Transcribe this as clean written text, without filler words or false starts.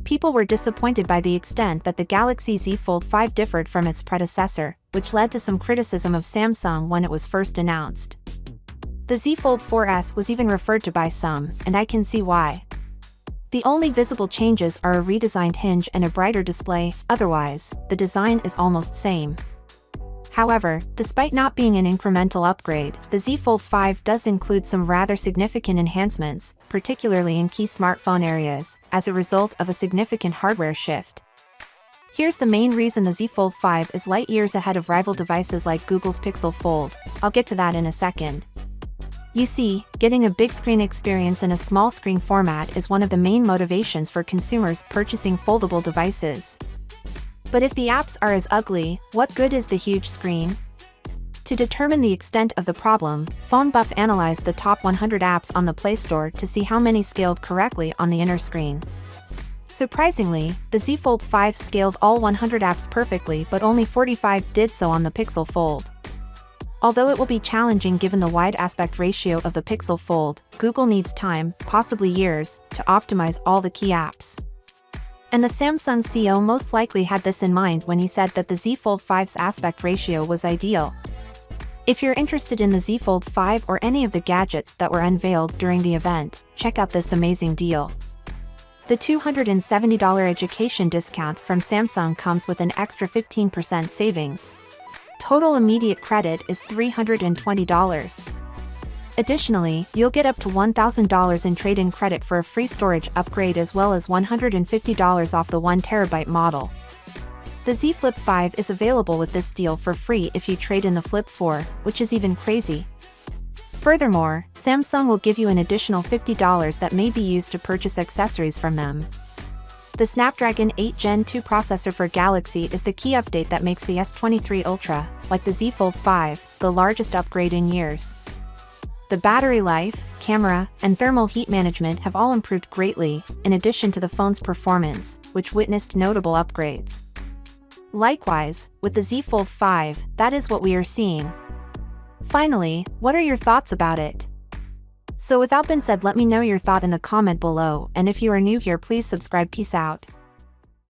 People were disappointed by the extent that the Galaxy Z Fold 5 differed from its predecessor, which led to some criticism of Samsung when it was first announced. The Z Fold 4S was even referred to by some, and I can see why. The only visible changes are a redesigned hinge and a brighter display, otherwise, the design is almost same. However, despite not being an incremental upgrade, the Z Fold 5 does include some rather significant enhancements, particularly in key smartphone areas, as a result of a significant hardware shift. Here's the main reason the Z Fold 5 is light years ahead of rival devices like Google's Pixel Fold. I'll get to that in a second. You see, getting a big screen experience in a small screen format is one of the main motivations for consumers purchasing foldable devices. But if the apps are as ugly, what good is the huge screen? To determine the extent of the problem, PhoneBuff analyzed the top 100 apps on the Play Store to see how many scaled correctly on the inner screen. Surprisingly, the Z Fold 5 scaled all 100 apps perfectly, but only 45 did so on the Pixel Fold. Although it will be challenging given the wide aspect ratio of the Pixel Fold, Google needs time, possibly years, to optimize all the key apps. And the Samsung CEO most likely had this in mind when he said that the Z Fold 5's aspect ratio was ideal. If you're interested in the Z Fold 5 or any of the gadgets that were unveiled during the event, check out this amazing deal. The $270 education discount from Samsung comes with an extra 15% savings. Total immediate credit is $320. Additionally, you'll get up to $1,000 in trade-in credit for a free storage upgrade as well as $150 off the 1TB model. The Z Flip 5 is available with this deal for free if you trade in the Flip 4, which is even crazy. Furthermore, Samsung will give you an additional $50 that may be used to purchase accessories from them. The Snapdragon 8 Gen 2 processor for Galaxy is the key update that makes the S23 Ultra, like the Z Fold 5, the largest upgrade in years. The battery life, camera, and thermal heat management have all improved greatly, in addition to the phone's performance, which witnessed notable upgrades. Likewise, with the Z Fold 5, that is what we are seeing. Finally, what are your thoughts about it? So without being said, let me know your thought in the comment below, and if you are new here, please subscribe. Peace out.